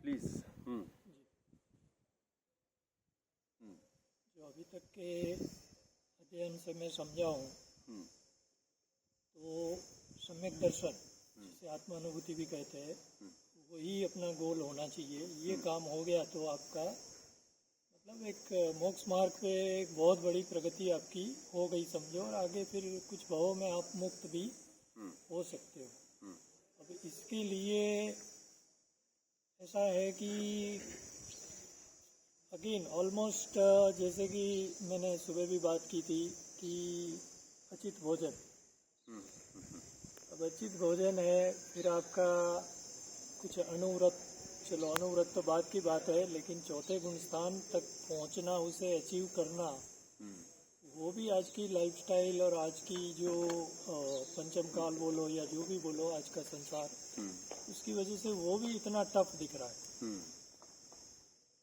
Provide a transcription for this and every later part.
Please. जो अभी तक के अध्ययन से मैं समझा हूँ तो सम्यक दर्शन, जिसे आत्मानुभूति भी कहते हैं, वही अपना गोल होना चाहिए। ये काम हो गया तो आपका मतलब एक मोक्ष मार्ग पे एक बहुत बड़ी प्रगति आपकी हो गई समझो, और आगे फिर कुछ भावों में आप मुक्त भी हो सकते हो। अब इसके लिए ऐसा है कि अगेन ऑलमोस्ट जैसे कि मैंने सुबह भी बात की थी कि अचित भोजन, अब अचित भोजन है, फिर आपका कुछ अनुव्रत, चलो अनुव्रत तो बात की बात है, लेकिन चौथे गुण स्थान तक पहुंचना, उसे अचीव करना, वो भी आज की लाइफस्टाइल और आज की जो पंचम काल बोलो या जो भी बोलो आज का संसार, उसकी वजह से वो भी इतना टफ दिख रहा है।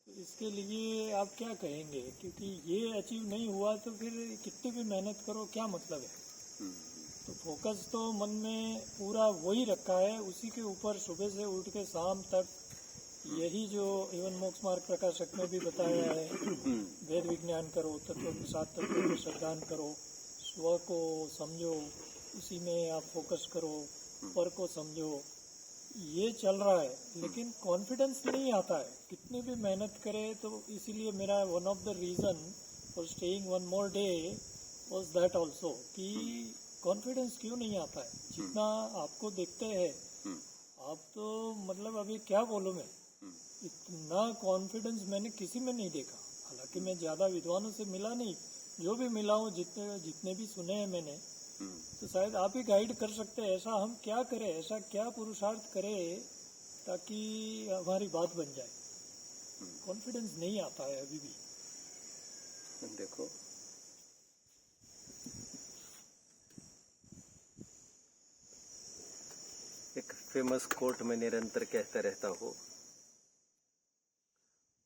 तो इसके लिए आप क्या कहेंगे? क्योंकि ये अचीव नहीं हुआ तो फिर कितनी भी मेहनत करो क्या मतलब है। तो फोकस तो मन में पूरा वही रखा है, उसी के ऊपर सुबह से उठ के शाम तक, यही जो इवन मोक्ष मार्ग प्रकाशक में भी बताया है, वेद विज्ञान करो, तत्व सात तत्व को श्रद्धान करो, स्व को समझो, उसी में आप फोकस करो, पर को समझो, ये चल रहा है। लेकिन कॉन्फिडेंस नहीं आता है, कितनी भी मेहनत करे। तो इसीलिए मेरा one of the reason for staying one more day was that also, कि कॉन्फिडेंस क्यों नहीं आता है। जितना आपको देखते हैं आप, तो मतलब अभी क्या बोलूं मैं, इतना कॉन्फिडेंस मैंने किसी में नहीं देखा। हालांकि मैं ज्यादा विद्वानों से मिला नहीं, जो भी मिला हूँ, जितने भी सुने हैं मैंने, तो शायद आप ही गाइड कर सकते हैं। ऐसा हम क्या करें, ऐसा क्या पुरुषार्थ करें ताकि हमारी बात बन जाए। कॉन्फिडेंस नहीं आता है अभी भी। देखो, एक फेमस कोट में निरंतर कहता रहता हूँ,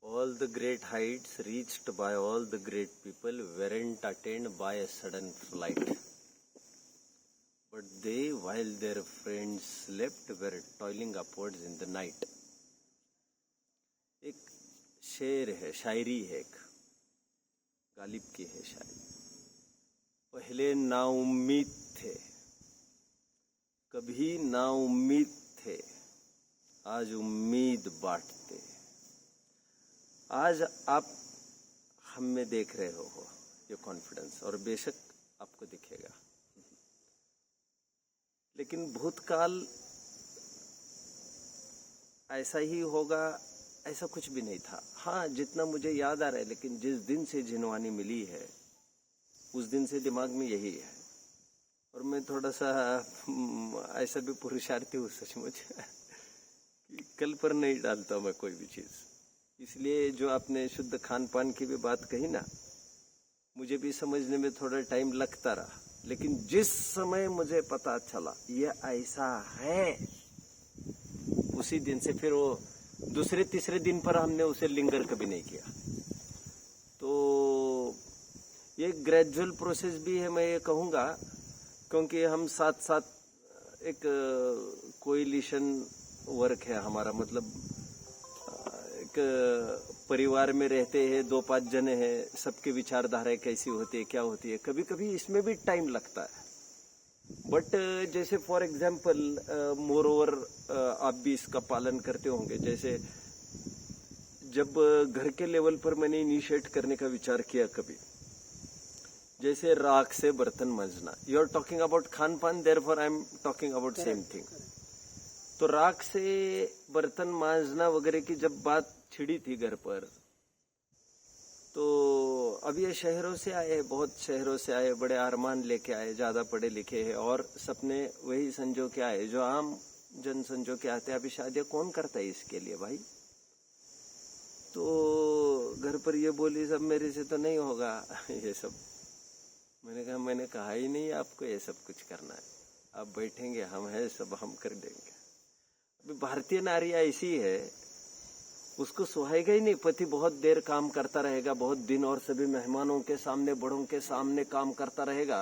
all the great Heights reached by all the great people वेरेंट attend bye a sudden flight, but they while their friends slept were toiling upwards in the night. एक शेर है, शायरी है, एक गालिब की है शायरी। पहले नाउम्मीद थे, कभी नाउम्मीद थे, आज उम्मीद बांटते। आज आप हम में देख रहे हो ये कॉन्फिडेंस, और बेशक आपको दिखेगा, लेकिन भूतकाल ऐसा ही होगा ऐसा कुछ भी नहीं था। हाँ, जितना मुझे याद आ रहा है, लेकिन जिस दिन से जिनवानी मिली है उस दिन से दिमाग में यही है। और मैं थोड़ा सा ऐसा भी पुरुषार्थी हूँ सचमुच कि कल पर नहीं डालता मैं कोई भी चीज। इसलिए जो आपने शुद्ध खान पान की भी बात कही ना, मुझे भी समझने में थोड़ा टाइम लगता रहा, लेकिन जिस समय मुझे पता चला ये ऐसा है, उसी दिन से फिर वो दूसरे तीसरे दिन पर हमने उसे लिंगर कभी नहीं किया। तो ये ग्रेजुअल प्रोसेस भी है, मैं ये कहूँगा, क्योंकि हम साथ साथ एक कोएलिशन वर्क है हमारा, मतलब एक परिवार में रहते हैं, 2-5 जने हैं, सबके विचारधाराएं कैसी होती है, क्या होती है, कभी कभी इसमें भी टाइम लगता है। बट जैसे फॉर एग्जाम्पल, मोर ओवर आप भी इसका पालन करते होंगे। जैसे जब घर के लेवल पर मैंने इनिशिएट करने का विचार किया कभी, जैसे राख से बर्तन मांजना, यू आर टॉकिंग अबाउट खान पान, therefore I am talking about same thing. तो राख से बर्तन मांजना वगैरह की जब बात छिड़ी थी घर पर, तो अब ये शहरों से आए, बहुत शहरों से आए, बड़े अरमान लेके आए, ज्यादा पढ़े लिखे हैं, और सपने वही संजो के आए जो आम जन संजो के आते हैं। अभी शादी कौन करता है इसके लिए भाई? तो घर पर ये बोली सब मेरे से तो नहीं होगा ये सब। मैंने कहा ही नहीं आपको ये सब कुछ करना है, आप बैठेंगे, हम हैं, सब हम कर देंगे। अभी भारतीय नारी ऐसी है, उसको सुहाएगा ही नहीं। पति बहुत देर काम करता रहेगा, बहुत दिन, और सभी मेहमानों के सामने, बड़ों के सामने काम करता रहेगा,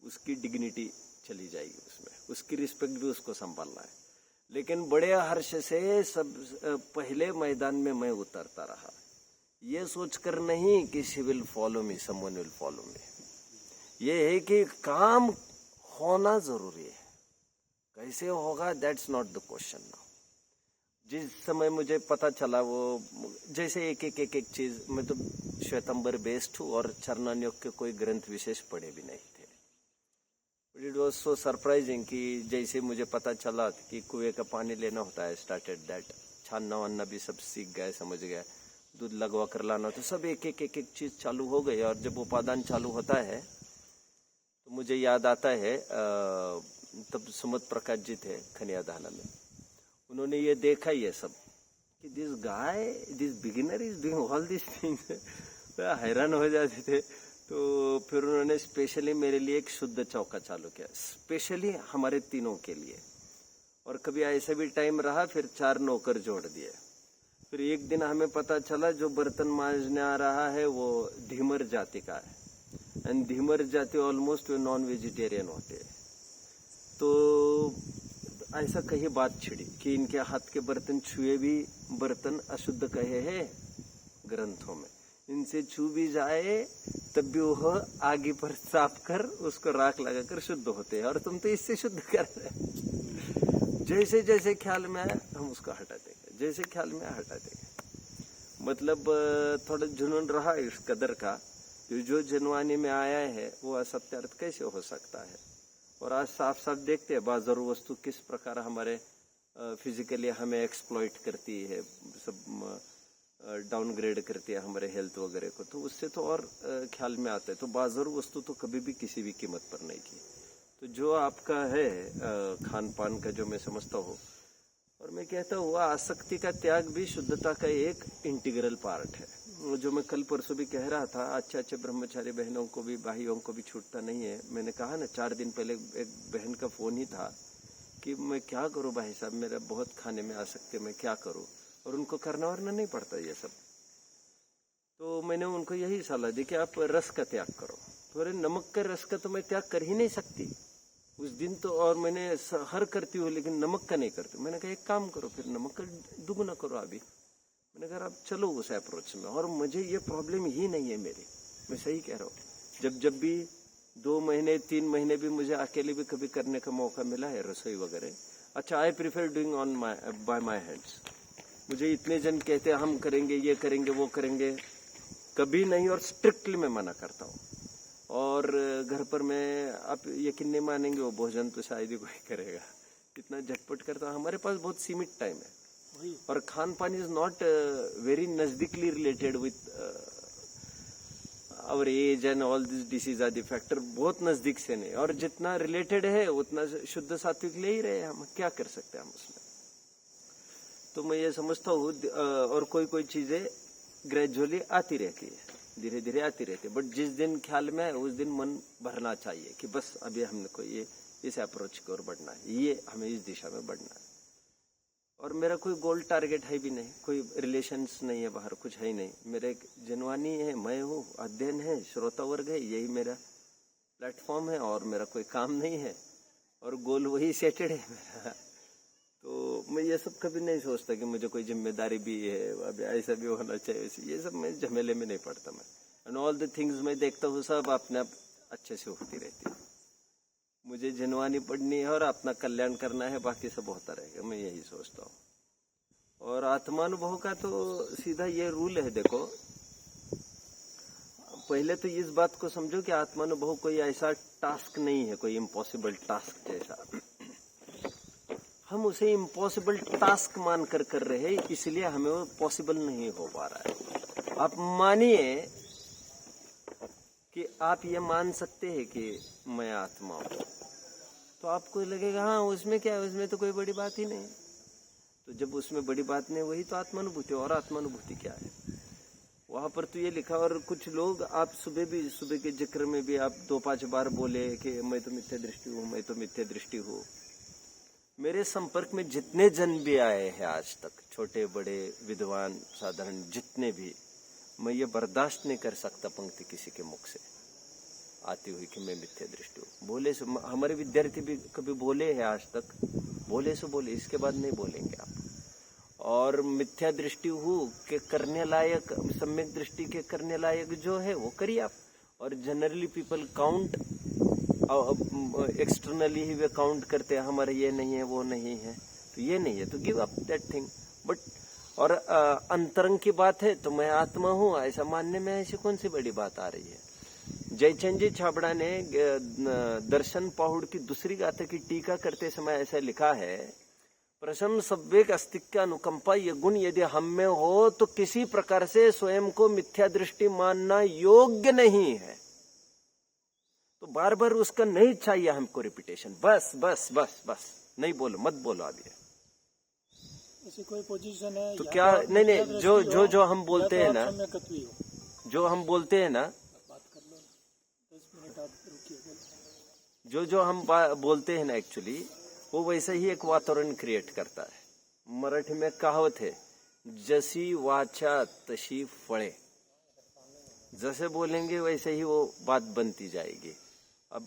उसकी डिग्निटी चली जाएगी उसमें, उसकी रिस्पेक्ट भी उसको संभालना है। लेकिन बड़े हर्ष से सब पहले मैदान में मैं उतरता रहा, ये सोचकर नहीं कि she will follow me, someone will follow me. ये है कि काम होना जरूरी है, कैसे होगा that's not the question now. जिस समय मुझे पता चला वो जैसे एक चीज, मैं तो श्वेतंबर बेस्ड हूँ और चरणान्योग के कोई ग्रंथ विशेष पढ़े भी नहीं थे। इट वॉज सो सरप्राइजिंग कि जैसे मुझे पता चला कि कुएं का पानी लेना होता है, स्टार्टेड दैट, छानना वानना भी सब सीख गए, समझ गए, दूध लगवा कर लाना, तो सब एक चीज चालू हो गई। और जब उपादान चालू होता है तो मुझे याद आता है तब सुमत प्रकाश जी थे खनियाधाना में, उन्होंने ये देखा ये सब कि this guy, this beginner is doing all this things, हैरान हो जाते थे। तो फिर उन्होंने स्पेशली मेरे लिए एक शुद्ध चौका चालू किया, स्पेशली हमारे तीनों के लिए। और कभी ऐसा भी टाइम रहा फिर 4 नौकर जोड़ दिए। फिर एक दिन हमें पता चला जो बर्तन मांजने आ रहा है वो धीमर जाति का है, एंड धीमर जाति ऑलमोस्ट नॉन वेजिटेरियन होते हैं। तो ऐसा कहीं बात छिड़ी कि इनके हाथ के बर्तन छुए भी बर्तन अशुद्ध कहे हैं ग्रंथों में, इनसे छू भी जाए तब भी वह आगे पर साफ कर उसको राख लगाकर शुद्ध होते हैं, और तुम तो इससे शुद्ध कर रहे। जैसे जैसे ख्याल में आया हम उसको हटा देंगे, जैसे ख्याल में हटा देंगे। मतलब थोड़ा जुनून रहा इस कदर का, जो जनवानी में आया है वो असत्य अर्थ कैसे हो सकता है। और आज साफ साफ देखते हैं बाजारू वस्तु किस प्रकार हमारे फिजिकली हमें एक्सप्लॉइट करती है, सब डाउनग्रेड करती है हमारे हेल्थ वगैरह को, तो उससे तो और ख्याल में आता है। तो बाजारू वस्तु तो कभी भी किसी भी कीमत पर नहीं की। तो जो आपका है खान पान का, जो मैं समझता हूँ, और मैं कहता हूँ आसक्ति का त्याग भी शुद्धता का एक इंटीग्रल पार्ट है। जो मैं कल परसों भी कह रहा था, अच्छे ब्रह्मचारी बहनों को भी, भाइयों को भी छूटता नहीं है। मैंने कहा ना 4 दिन पहले एक बहन का फोन ही था कि मैं क्या करूं भाई साहब, मेरा बहुत खाने में आसक्ति, मैं क्या करूं, और उनको करना वरना नहीं पड़ता ये सब। तो मैंने उनको यही सलाह दी कि आप रस का त्याग करो। तो अरे नमक का रस का तो मैं त्याग कर ही नहीं सकती उस दिन तो, और मैंने हर करती हूँ लेकिन नमक का नहीं करती। मैंने कहा एक काम करो, फिर नमक का दुगुना करो अभी। मैंने कहा आप चलो उस अप्रोच में, और मुझे ये प्रॉब्लम ही नहीं है मेरी, मैं सही कह रहा हूँ। जब भी 2 महीने 3 महीने भी मुझे अकेले भी कभी करने का मौका मिला है रसोई वगैरह, अच्छा I prefer doing on by my hands. मुझे इतने जन कहते हैं हम करेंगे, ये करेंगे, वो करेंगे, कभी नहीं, और स्ट्रिक्टली मैं मना करता हूँ। और घर पर मैं, आप यकीन नहीं मानेंगे, वो भोजन तो शायद ही कोई करेगा, इतना झटपट करता हूँ। हमारे पास बहुत सीमित टाइम है, और खान पान इज नॉट वेरी नजदीकली related with our age and all this disease आदि फैक्टर, बहुत नजदीक से नहीं, और जितना रिलेटेड है उतना शुद्ध सात्विक ले ही रहे, हम क्या कर सकते हैं हम उसमें। तो मैं ये समझता हूँ, और कोई चीजें ग्रेजुअली आती रहती है, धीरे धीरे आती रहती है, बट जिस दिन ख्याल में है उस दिन मन भरना चाहिए कि बस अभी हमने को ये इस अप्रोच की ओर बढ़ना है, ये हमें इस दिशा में बढ़ना है। और मेरा कोई गोल टारगेट है भी नहीं, कोई रिलेशंस नहीं है बाहर, कुछ है ही नहीं। मेरे एक जनवानी है, मैं हूँ, अध्ययन है, श्रोता वर्ग है, यही मेरा प्लेटफॉर्म है, और मेरा कोई काम नहीं है, और गोल वही सेटेड है मेरा। तो मैं ये सब कभी नहीं सोचता कि मुझे कोई जिम्मेदारी भी है, अभी ऐसा भी होना चाहिए, ये सब मैं झमेले में नहीं पड़ता मैं। एंड ऑल द थिंग्स मैं देखता हूँ सब अपने आप अच्छे से होती रहती है। मुझे जनवानी पढ़नी है और अपना कल्याण करना है, बाकी सब होता रहेगा, मैं यही सोचता हूँ। और आत्मानुभव का तो सीधा ये रूल है, देखो पहले तो इस बात को समझो कि आत्मानुभव कोई ऐसा टास्क नहीं है, कोई इम्पॉसिबल टास्क जैसा। हम उसे इम्पॉसिबल टास्क मानकर कर रहे हैं, इसलिए हमें वो पॉसिबल नहीं हो पा रहा है। आप मानिए कि आप ये मान सकते हैं कि मैं आत्मा हूं, तो आपको लगेगा हाँ उसमें क्या है, उसमें तो कोई बड़ी बात ही नहीं। तो जब उसमें बड़ी बात नहीं, वही तो आत्मानुभूति। और आत्मानुभूति क्या है वहां पर तो ये लिखा। और कुछ लोग, आप सुबह के जिक्र में भी आप 2-5 बार बोले कि मैं तो मिथ्या दृष्टि हूँ, मैं तो मिथ्या दृष्टि हूँ। मेरे संपर्क में जितने जन भी आए हैं आज तक, छोटे बड़े विद्वान साधारण जितने भी, मैं ये बर्दाश्त नहीं कर सकता पंक्ति किसी के मुख से आती हुई कि मैं मिथ्या दृष्टि हूँ। बोले हमारे विद्यार्थी भी कभी बोले हैं आज तक, बोले सो बोले, इसके बाद नहीं बोलेंगे आप। और मिथ्या दृष्टि हो के करने लायक, सम्यक दृष्टि के करने लायक जो है वो करिए आप। और जनरली पीपल काउंट, एक्सटर्नली ही वे काउंट करते हैं, हमारे ये नहीं है वो नहीं है, तो ये नहीं है तो give up that thing. But और अंतरंग की बात है तो मैं आत्मा हूँ ऐसा मानने में ऐसी कौन सी बड़ी बात आ रही है। जयचंद जी छाबड़ा ने दर्शन पाहुड़ की दूसरी गाथा की टीका करते समय ऐसा लिखा है, प्रशम सब्वेक अस्तित्व अनुकंपा ये गुण यदि हम में हो तो किसी प्रकार से स्वयं को मिथ्या दृष्टि मानना योग्य नहीं है। तो बार बार उसका नहीं चाहिए हमको रिपीटेशन, बस बस बस बस, नहीं बोलो, मत बोलो अभी। ऐसी कोई पोजीशन है तो क्या नहीं, जो हम बोलते हैं ना, हो। जो हम बोलते हैं ना, बात कर लो, 10 मिनट आप रुकिए। जो हम बोलते हैं ना, एक्चुअली वो वैसे ही एक वातावरण क्रिएट करता है। मराठी में कहावत है, जसी वाचा तशी फळे, जैसे बोलेंगे वैसे ही वो बात बनती जाएगी। अब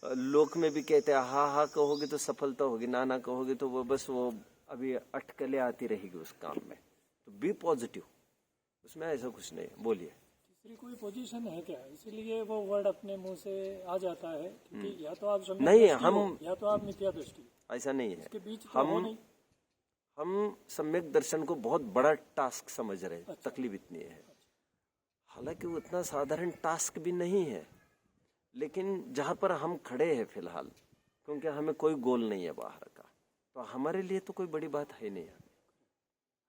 लोक में भी कहते हैं, हा हा कहोगे तो सफलता होगी, ना ना कहोगे तो वो बस वो अभी अटकलें आती रहेगी उस काम में। तो बी पॉजिटिव, उसमें ऐसा कुछ नहीं है। बोलिए। तीसरी कोई पोजीशन है क्या, इसीलिए वो वर्ड अपने मुंह से आ जाता है क्योंकि या तो आप सम्यक नहीं, दृष्टि हम हो, या तो आप मिथ्या दृष्टि, ऐसा नहीं है। इसके बीच तो हो नहीं। हम सम्यक दर्शन को बहुत बड़ा टास्क समझ रहे हैं। अच्छा। तकलीफ इतनी है, हालांकि वो इतना साधारण टास्क भी नहीं है, लेकिन जहां पर हम खड़े हैं फिलहाल, क्योंकि हमें कोई गोल नहीं है बाहर का, तो हमारे लिए तो कोई बड़ी बात है नहीं।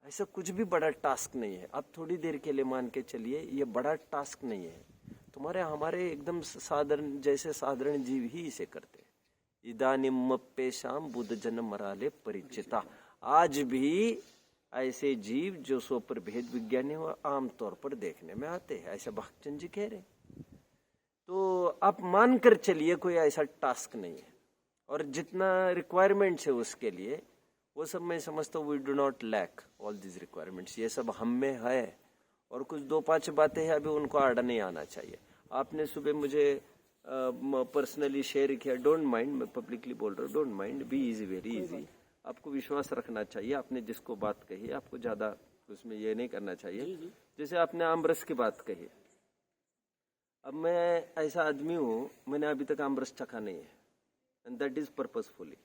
ऐसा कुछ भी बड़ा टास्क नहीं है। आप थोड़ी देर के लिए मान के चलिए, ये बड़ा टास्क नहीं है तुम्हारे हमारे, एकदम साधारण जैसे साधारण जीव ही इसे करते हैं। इदानीमप्येषां बुद्ध जन मराले परिचिता, आज भी ऐसे जीव जो सो पर भेद विज्ञानी हो आमतौर पर देखने में आते हैं, ऐसा भक्तचंद जी कह रहे। तो आप मानकर चलिए कोई ऐसा टास्क नहीं है, और जितना रिक्वायरमेंट्स है उसके लिए वो सब मैं समझता हूँ, we do not lack all this requirements, ये सब हम में है। और कुछ 2-5 बातें हैं अभी, उनको आड़ा नहीं आना चाहिए। आपने सुबह मुझे पर्सनली शेयर किया, डोंट माइंड, मैं पब्लिकली बोल रहा हूँ, don't mind, be easy, very easy. आपको विश्वास रखना चाहिए, आपने जिसको बात कही आपको ज्यादा उसमें ये नहीं करना चाहिए। जैसे आपने आमरस की बात कही, अब मैं ऐसा आदमी हूँ, मैंने अभी तक आमरस चखा नहीं है, एंड दैट इज पर्पसफुली,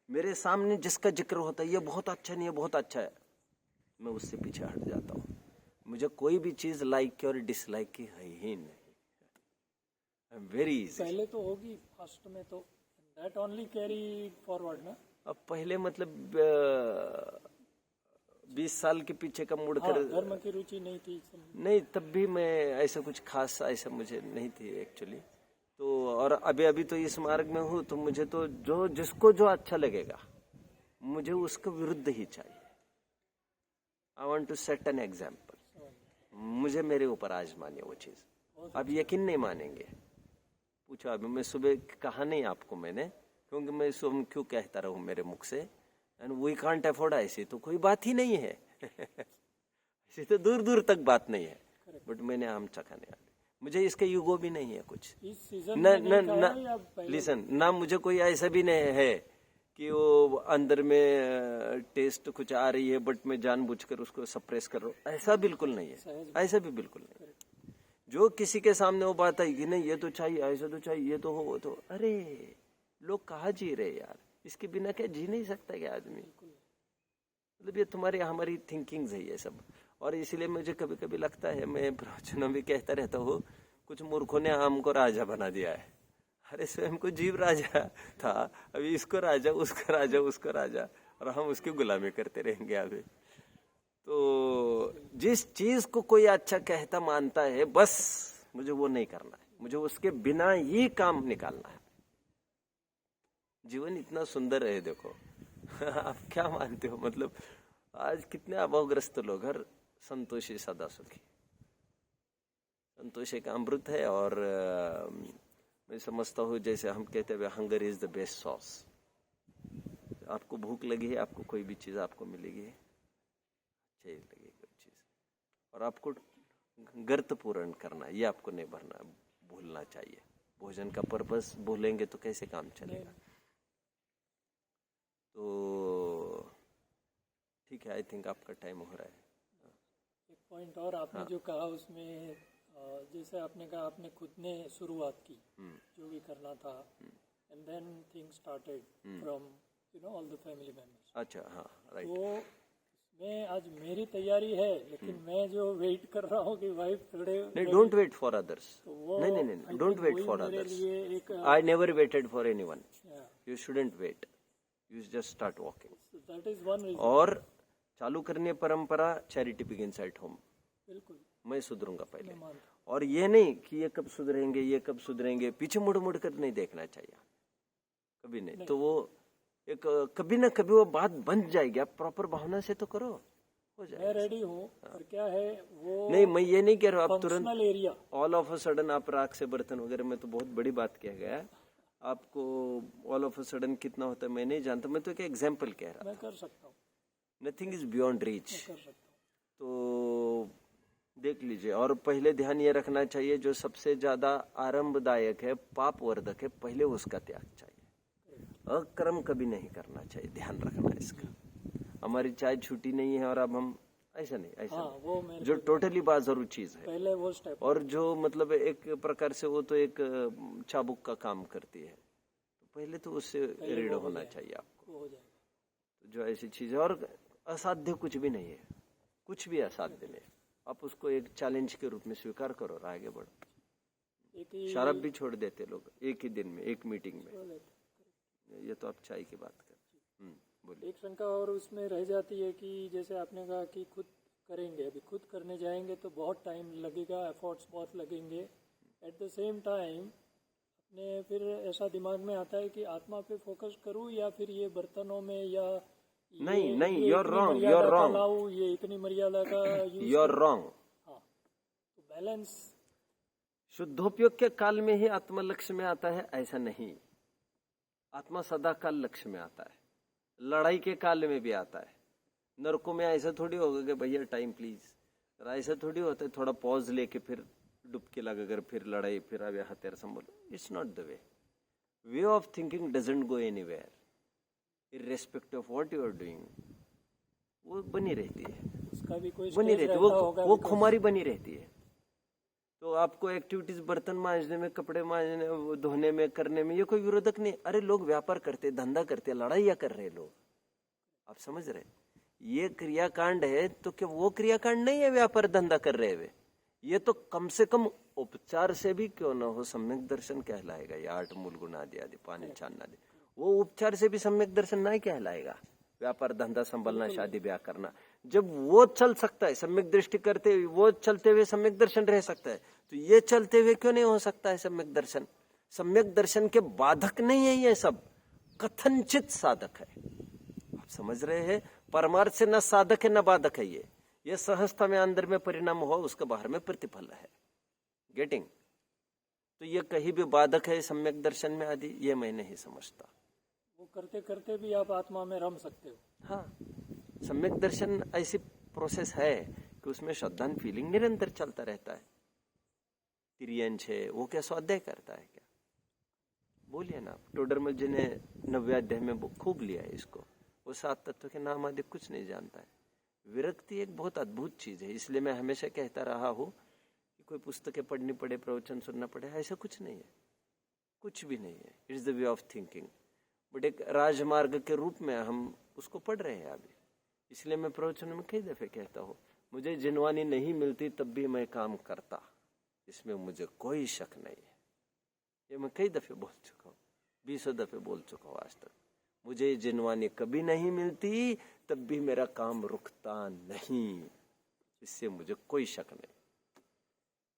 मेरे सामने जिसका जिक्र होता है ये बहुत अच्छा नहीं है, बहुत अच्छा है, मैं उससे पीछे हट जाता हूँ। मुझे कोई भी चीज लाइक की और डिसलाइक की है ही नहीं, वेरी इजी। पहले तो होगी फर्स्ट में, तो दैट ओनली कैरी फॉरवर्ड ना। अब पहले मतलब 20 साल के पीछे का मुड़कर, धर्म की रुचि नहीं थी नहीं, तब भी मैं ऐसा कुछ खास ऐसा मुझे नहीं थी एक्चुअली। तो और अभी तो इस मार्ग में हूँ, तो मुझे तो जो जिसको जो अच्छा लगेगा मुझे उसका विरुद्ध ही चाहिए। I want to set an example, मुझे मेरे ऊपर आजमानी वो चीज। अब यकीन नहीं मानेंगे, पूछो। अभी मैं सुबह कहा नहीं आपको मैंने, क्योंकि मैं सुबह क्यों कहता रहूं मेरे मुख से, एंड वी कांट अफोर्ड, ऐसी तो कोई बात ही नहीं है ऐसी तो दूर दूर तक बात नहीं है। बट मैंने आम चखा नहीं, मुझे इसका युगो भी नहीं है कुछ। इस सीजन में लिसन ना, मुझे कोई ऐसा भी नहीं है कि वो अंदर में टेस्ट कुछ आ रही है बट मैं जानबूझकर उसको सप्रेस कर रहा हूँ, ऐसा बिल्कुल नहीं है, ऐसा भी बिल्कुल नहीं है। जो किसी के सामने वो बात आई कि नहीं ये तो चाहिए, ऐसा तो चाहिए, ये तो हो, वो तो, अरे लोग कहाँ जी रहे यार, इसके बिना क्या जी नहीं सकता क्या आदमी? मतलब ये तुम्हारी हमारी थिंकिंग्स है ये सब। और इसलिए मुझे कभी कभी लगता है, मैं प्रवचनों में कहता रहता हूँ, कुछ मूर्खों ने आम को राजा बना दिया है। अरे स्वयं को जीव राजा था, अभी इसको राजा, उसको राजा, उसको राजा, और हम उसकी गुलामी करते रहेंगे अभी। तो जिस चीज को कोई अच्छा कहता मानता है, बस मुझे वो नहीं करना है, मुझे उसके बिना ही काम निकालना है। जीवन इतना सुंदर है, देखो आप क्या मानते हो? मतलब आज कितने अभावग्रस्त लोग, हर संतोषी सदा सुखी, संतोष एक अमृत है। और मैं समझता हूँ, जैसे हम कहते हैं hunger is the best sauce. आपको भूख लगी है, आपको कोई भी चीज आपको मिलेगी, अच्छी लगेगी कोई चीज, और आपको गर्त पूर्ण करना, ये आपको नहीं भरना, भूलना चाहिए। भोजन का पर्पस भूलेंगे तो कैसे काम चलेगा? तो ठीक है, आई थिंक आपका टाइम हो रहा है। एक पॉइंट और आपने जो कहा उसमें जैसे आपने कहा आपने खुद ने शुरुआत की जो भी करना था, and then things started from all the family members. अच्छा, हाँ, राइट। तो मैं आज मेरी तैयारी है, लेकिन मैं जो वेट कर रहा हूँ कि वाइफ थोड़े नहीं, डोंट वेट फॉर अदर्स। तो वो नहीं, डोंट वेट फॉर मेरे अदर्स। लिए एक I never waited for anyone. You shouldn't wait, you just start walking. That is one reason. और चालू करनी परंपरा, चैरिटी बिगिंस एट होम। बिल्कुल, मैं सुधरूंगा पहले, मैं मानता और ये नहीं कि ये कब सुधरेंगे, ये कब सुधरेंगे, पीछे मुड़ मुड़ कर नहीं देखना चाहिए, कभी नहीं। तो वो एक कभी ना कभी वो बात बन जाएगी। आप प्रॉपर भावना से तो करो, हो हूँ। जाएगा। मैं रेडी हूँ, पर क्या है वो नहीं, मैं ये नहीं कह रहा हूँ आप तुरंत functional area. All of a sudden आप राख से बर्तन वगैरह में तो बहुत बड़ी बात कह गया है। आपको ऑल ऑफ अ सडन कितना होता है मैं नहीं जानता, मैं तो एक एग्जाम्पल कह रहा। मैं कर सकता हूँ, नथिंग इज बियॉन्ड रीच। मैं कर सकता हूँ। तो देख लीजिए, और पहले ध्यान ये रखना चाहिए जो सबसे ज्यादा आरंभदायक है, पाप वर्धक है, पहले उसका त्याग चाहिए। अक्रम कभी नहीं करना चाहिए, ध्यान रखना इसका। हमारी चाय छूटी नहीं है और अब हम ऐसा नहीं, ऐसा हाँ, नहीं। वो मेरे जो टोटली बाजरू चीज है, पहले वो स्टेप। और जो मतलब एक प्रकार से वो तो एक चाबुक का काम करती है, तो पहले तो उससे रीड होना चाहिए आपको। हो जाएगा। तो जो ऐसी चीज है, और असाध्य कुछ भी नहीं है, कुछ भी असाध्य नहीं। आप उसको एक चैलेंज के रूप में स्वीकार करो और आगे बढ़ो। एक ही शराब भी छोड़ देते लोग एक ही दिन में, एक मीटिंग में। छोड़ देते। ये तो आप चाय की बात कर, बोलिए। एक शंका और उसमें रह जाती है कि जैसे आपने कहा कि खुद करेंगे, अभी खुद करने जाएंगे तो बहुत टाइम लगेगा, एफर्ट्स बहुत लगेंगे। एट द सेम टाइम अपने फिर ऐसा दिमाग में आता है कि आत्मा पे फोकस करूं या फिर ये बर्तनों में, या नहीं, ये यू आर इतनी रॉन्ग, यू मर्यादा आर का रॉन्ग, लाऊं, ये इतनी मर्यादा का यूज। You are wrong. हाँ, तो बैलेंस। शुद्धोपयोग के काल में ही आत्मा लक्ष्य में आता है, ऐसा नहीं। आत्मा सदा काल लक्ष्य में आता है, लड़ाई के काल में भी आता है। नरकों में ऐसा थोड़ी होगा कि भैया टाइम प्लीज, ऐसा थोड़ी होता है थोड़ा पॉज लेके फिर डुबकी लगाकर फिर लड़ाई, फिर अब हथियार संभालो। It's not the way of thinking doesn't go anywhere, irrespective of what you are doing. वो बनी रहती है, उसका भी कोई बनी स्टेज रहती है, रहता होगा, वो because खुमारी बनी रहती है। तो आपको एक्टिविटीज बर्तन मांजने में, कपड़े मांजने, धोने में, करने में ये कोई विरोधक नहीं। अरे लोग व्यापार करते, धंधा करते, लड़ाइयाँ कर रहे लोग, आप समझ रहे। ये क्रियाकांड है तो क्या वो क्रियाकांड नहीं है व्यापार धंधा कर रहे हुए? ये तो कम से कम उपचार से भी क्यों न हो सम्यक दर्शन कहलाएगा। ये 8 मूल गुण आदि आदि, पानी छानना आदि, वो उपचार से भी सम्यक दर्शन नहीं कहलाएगा। व्यापार धंधा संभलना, शादी ब्याह करना, जब वो चल सकता है सम्यक दृष्टि करते हुए, वो चलते हुए सम्यक दर्शन रह सकता है, तो ये चलते हुए क्यों नहीं हो सकता है सम्यक दर्शन? सम्यक दर्शन के बाधक नहीं है ये सब, कथनचित साधक है। आप समझ रहे हैं? परमार्थ से न साधक है न बाधक है। ये सहजता में अंदर में परिणाम हुआ, उसका बाहर में प्रतिफल है। गेटिंग? तो ये कहीं भी बाधक है सम्यक दर्शन में आदि, ये मैं नहीं समझता। वो करते करते भी आप आत्मा में रम सकते हो। हाँ, सम्यक दर्शन ऐसी प्रोसेस है कि उसमें श्रद्धान फीलिंग निरंतर चलता रहता है। तिरियंश है, वो क्या स्वाध्याय करता है क्या? बोलिए ना। टोडरमल जी ने 9वें अध्याय में खूब लिया है इसको। वो 7 तत्व के नाम आदि कुछ नहीं जानता है। विरक्ति एक बहुत अद्भुत चीज है। इसलिए मैं हमेशा कहता रहा हूँ कि कोई पुस्तकें पढ़नी पड़े, प्रवचन सुनना पड़े, ऐसा कुछ नहीं है, कुछ भी नहीं है। It's the way of thinking. But एक राजमार्ग के रूप में हम उसको पढ़ रहे हैं अभी। इसलिए मैं प्रवचन में कई दफे कहता हूँ, मुझे जिनवानी नहीं मिलती तब भी मैं काम करता, इसमें मुझे कोई शक नहीं है। ये मैं कई दफे बोल चुका हूँ, 20 दफे बोल चुका हूँ आज तक। मुझे जिनवानी कभी नहीं मिलती तब भी मेरा काम रुकता नहीं, इससे मुझे कोई शक नहीं।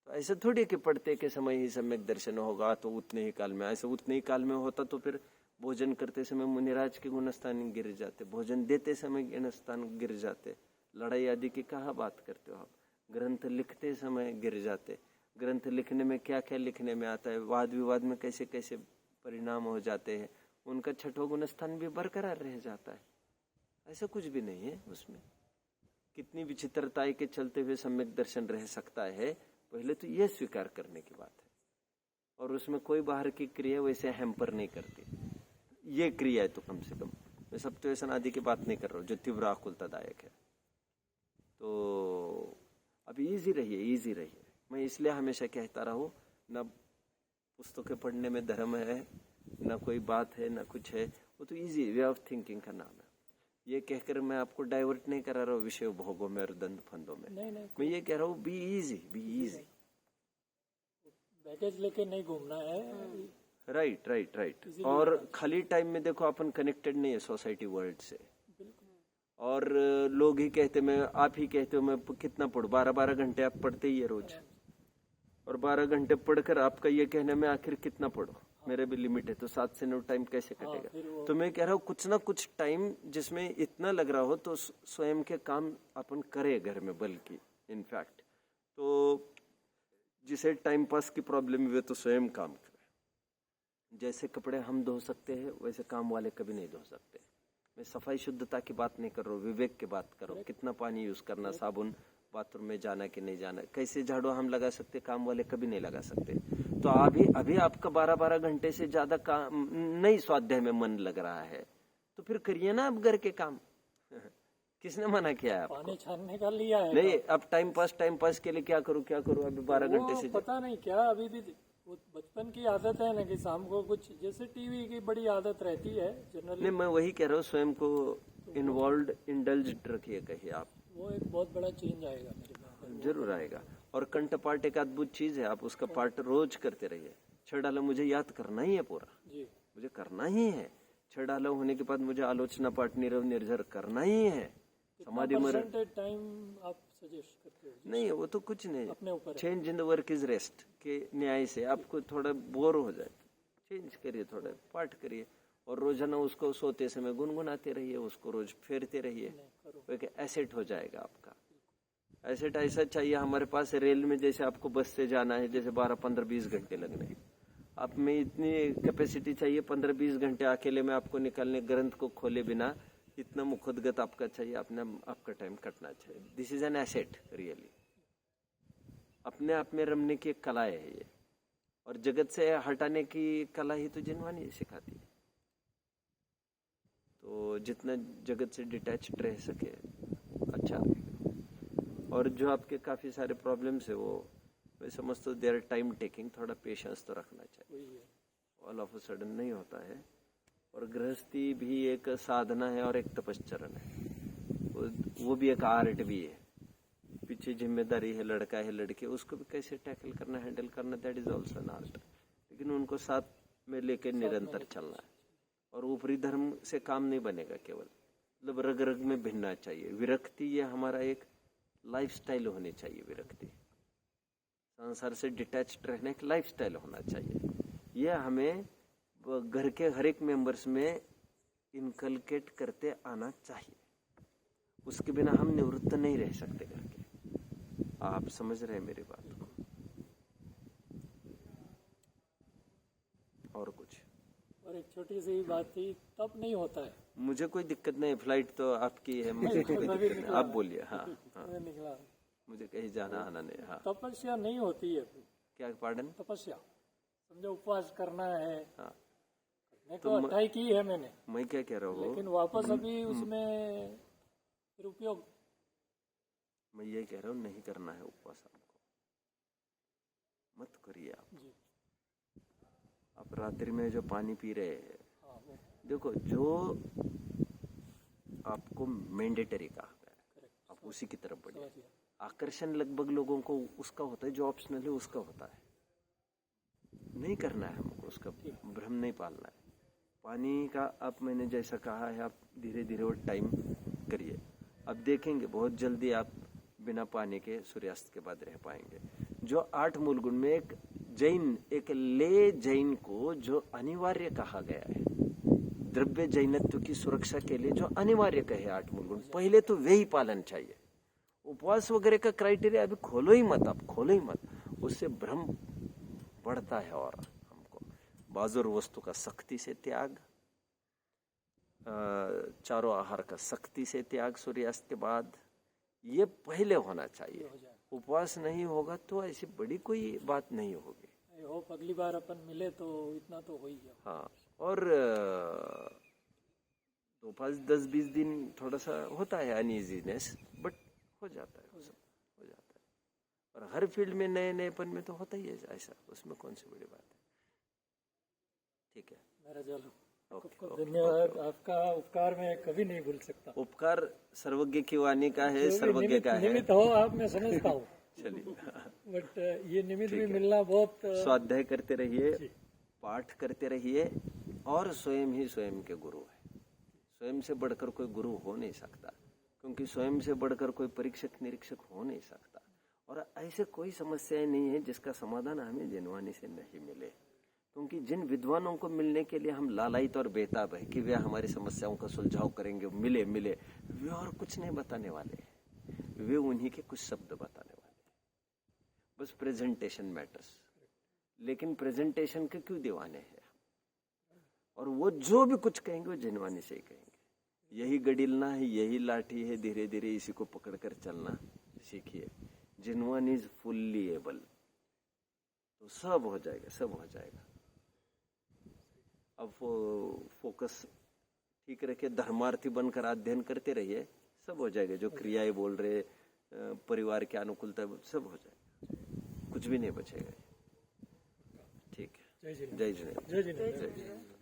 तो ऐसे थोड़ी कि पढ़ते के समय ही सम्यक दर्शन होगा तो उतने ही काल में, ऐसे उतने ही काल में होता तो फिर भोजन करते समय मुनिराज के गुणस्थान गिर जाते, भोजन देते समय गुणस्थान गिर जाते, लड़ाई आदि की कहाँ बात करते हो आप? ग्रंथ लिखते समय गिर जाते। ग्रंथ लिखने में क्या क्या लिखने में आता है, वाद विवाद में कैसे कैसे परिणाम हो जाते हैं, उनका 6वां गुणस्थान भी बरकरार रह जाता है। ऐसा कुछ भी नहीं है उसमें। कितनी विचित्रताएं के चलते हुए सम्यक दर्शन रह सकता है, पहले तो यह स्वीकार करने की बात है। और उसमें कोई बाहर की क्रिया वैसे हैम्पर नहीं करती। ये क्रिया है तो कम से कम मैं सब्ट्यूएशन आदि की बात नहीं कर रहा हूँ जो तीव्र आकुलतादायक है। तो अब इजी रहिए। मैं इसलिए हमेशा कहता रहा हूँ, ना पुस्तकें पढ़ने में धर्म है, ना कोई बात है, ना कुछ है, वो तो इजी वे ऑफ थिंकिंग का नाम है। ये कहकर मैं आपको डाइवर्ट नहीं करा रहा हूँ विषय भोगों में और दंड फंदों में। नहीं, मैं ये कह रहा हूँ बी इजी। बैगेज लेके नहीं घूमना है। राइट। और खाली टाइम में देखो अपन कनेक्टेड नहीं है सोसाइटी वर्ल्ड से। और लोग ही कहते, आप ही कहते हो मैं कितना पढ़ूं, 12 घंटे आप पढ़ते ही है रोज, और 12 घंटे पढ़कर आपका ये कहने में आखिर कितना पढ़ो, मेरे भी लिमिट है, तो 7 से 9 टाइम कैसे कटेगा। तो मैं कह रहा हूँ कुछ ना कुछ टाइम जिसमें इतना लग रहा हो तो स्वयं के काम अपन करे घर में, बल्कि इनफैक्ट तो जिसे टाइम पास की प्रॉब्लम हुई तो स्वयं काम करे। जैसे कपड़े हम धो सकते हैं वैसे काम वाले कभी नहीं धो सकते। मैं सफाई शुद्धता की बात नहीं कर रहा हूँ, विवेक की बात कर रहा हूँ। कितना पानी यूज करना, साबुन बाथरूम में जाना कि नहीं जाना, कैसे झाड़ू हम लगा सकते, काम वाले कभी नहीं लगा सकते। तो अभी आपका 12 घंटे से ज्यादा काम नहीं स्वाध्याय में मन लग रहा है, तो फिर करिए ना आप घर के काम। किसने मना किया है आपको? पानी छानने का लिया है नहीं, अब टाइम पास के लिए क्या करूँ अभी 12 घंटे से पता नहीं क्या। अभी भी वो बचपन की आदत है ना कि शाम को कुछ जैसे टीवी की बड़ी आदत रहती है जनरली। नहीं, मैं वही कह रहा हूँ, स्वयं को इन्वॉल्व इंडल्ज्ड रखिए कहीं आप। वो एक बहुत बड़ा चेंज आएगा मेरे में। जरूर आएगा। और कंठ पाठ एक अद्भुत चीज है, आप उसका पाठ रोज करते रहिए। 6 डाला मुझे याद करना ही है पूरा जी, मुझे करना ही है। 6 डाला होने के बाद मुझे आलोचना पाठ नीरव निर्झर करना ही है। समाधि में टाइम आप सजेस्ट करते हो? नहीं, वो तो कुछ नहीं, अपने ऊपर change in the work is rest के न्याय से आपको थोड़ा बोर हो जाए, चेंज करिए, थोड़ा पाठ करिए, और रोजाना उसको सोते समय गुनगुनाते रहिए, उसको रोज फेरते रहिए। वो एक एसेट हो जाएगा आपका। एसेट ऐसा चाहिए हमारे पास रेल में, जैसे आपको बस से जाना है, जैसे 12, 15, 20 घंटे लगने हैं, आप में इतनी कैपेसिटी चाहिए 15-20 घंटे अकेले में आपको निकालने, ग्रंथ को खोले बिना इतना मुखोद्गत आपका चाहिए, आपका टाइम कटना चाहिए। This is an asset really. अपने आप में रमने की एक कला है ये, और जगत से हटाने की कला ही तो जिनवानी सिखाती है। तो जितना जगत से डिटैच्ड रह सके अच्छा रहेगा। और जो आपके काफी सारे प्रॉब्लम्स है वो मैं समझता हूँ देयर टाइम टेकिंग, थोड़ा पेशेंस तो रखना चाहिए, ऑल ऑफ अ सडन नहीं होता है। और गृहस्थी भी एक साधना है और एक तपश्चरण है, वो भी एक आर्ट भी है। पीछे जिम्मेदारी है, लड़का है लड़की, उसको भी कैसे टैकल करना, हैंडल करना, that is also an art. लेकिन उनको साथ में लेके निरंतर चलना है। और ऊपरी धर्म से काम नहीं बनेगा केवल, मतलब रग रग में भिन्ना चाहिए। विरक्ति ये हमारा एक लाइफस्टाइल होनी चाहिए। विरक्ति संसार से डिटैच्ड रहने एक लाइफस्टाइल होना चाहिए। ये हमें घर के हर एक मेंबर्स में इनकलकेट करते आना चाहिए। उसके बिना हम निवृत्त नहीं रह सकते घर के। आप समझ रहे हैं मेरी बात को? और कुछ? और एक छोटी सी बात थी, तब नहीं होता है। मुझे कोई दिक्कत नहीं, फ्लाइट तो आपकी है, मुझे कोई दिक्कत नहीं, आप बोलिए। हाँ, निकला, मुझे कहीं जाना आना नहीं। हाँ, तपस्या नहीं होती है। क्या? पार्डन? तपस्या समझो उपवास करना है। हाँ, तो 28 की है मैंने। मैं क्या कह रहा हूँ, लेकिन वापस अभी उसमें फिर उपयोग। मैं ये कह रहा हूँ नहीं करना है उपवास, आपको मत करिए। आप रात्रि में जो पानी पी रहे हैं, देखो जो आपको मैंडेटरी कहा गया आप उसी की तरफ बढ़िए। आकर्षण लगभग लोगों को उसका होता है, जो ऑप्शनल है उसका होता है। नहीं करना है हमको, उसका भ्रम नहीं पालना है। पानी का आप, मैंने जैसा कहा है, आप धीरे धीरे वो टाइम करिए। अब देखेंगे बहुत जल्दी आप बिना पानी के सूर्यास्त के बाद रह पाएंगे। जो 8 मूल गुण में एक ले जैन को जो अनिवार्य कहा गया है, द्रव्य जैनत्व की सुरक्षा के लिए जो अनिवार्य कहे 8 मूल गुण, पहले तो वे ही पालन चाहिए। उपवास वगैरह का क्राइटेरिया अभी खोलो ही मत, आप खोलो ही मत, उससे भ्रम बढ़ता है। और हमको बाजुर वस्तु का सख्ती से त्याग, चारों आहार का सख्ती से त्याग सूर्यास्त के बाद, ये पहले होना चाहिए। उपवास नहीं होगा तो ऐसी बड़ी कोई बात नहीं होगी। आई होप अगली बार अपन मिले तो इतना तो हो ही गया। हाँ, और तो 5-10-20 दिन थोड़ा सा होता है अनइजीनेस, बट हो जाता है, वो सब हो जाता है। और हर फील्ड में नए नएपन में तो होता ही है ऐसा, उसमें कौन सी बड़ी बात है। ठीक है, मेरा चलो ओके, आपको ओके, धन्यवाद। आपका उपकार मैं कभी नहीं भूल सकता। उपकार सर्वज्ञ की वाणी का है, जो भी सर्वज्ञ का है। निमित्त हो आप, मैं समझता हूँ, चलिए, बट ये निमित्त भी ठीक है। मिलना बहुत स्वाध्याय करते रहिए, जी। पाठ करते रहिए, और स्वयं ही स्वयं के गुरु है। स्वयं से बढ़कर कोई गुरु हो नहीं सकता, क्योंकि स्वयं से बढ़कर कोई परीक्षक निरीक्षक हो नहीं सकता। और ऐसे कोई समस्याएं नहीं है जिसका समाधान हमें जिनवानी से नहीं मिले, क्योंकि जिन विद्वानों को मिलने के लिए हम लालायित और बेताब है कि वे हमारी समस्याओं का सुलझाव करेंगे, मिले मिले, वे और कुछ नहीं बताने वाले, वे उन्हीं के कुछ शब्द बताने वाले। बस प्रेजेंटेशन मैटर्स, लेकिन प्रेजेंटेशन के क्यों दीवाने हैं? और वो जो भी कुछ कहेंगे वो जिनवानी से ही कहेंगे। यही गडिलना है, यही लाठी है, धीरे धीरे इसी को पकड़कर चलना सीखिए। जिनवानी इज फुल्ली एबल, तो सब हो जाएगा, सब हो जाएगा। अब फोकस ठीक रखे, धर्मार्थी बनकर अध्ययन करते रहिए, सब हो जाएगा। जो क्रियाएं बोल रहे, परिवार की अनुकूलता, सब हो जाएगा, कुछ भी नहीं बचेगा। ठीक है, जय जिनेन्द्र। जय जिनेन्द्र। जय जिनेन्द्र। जय जिनेन्द्र।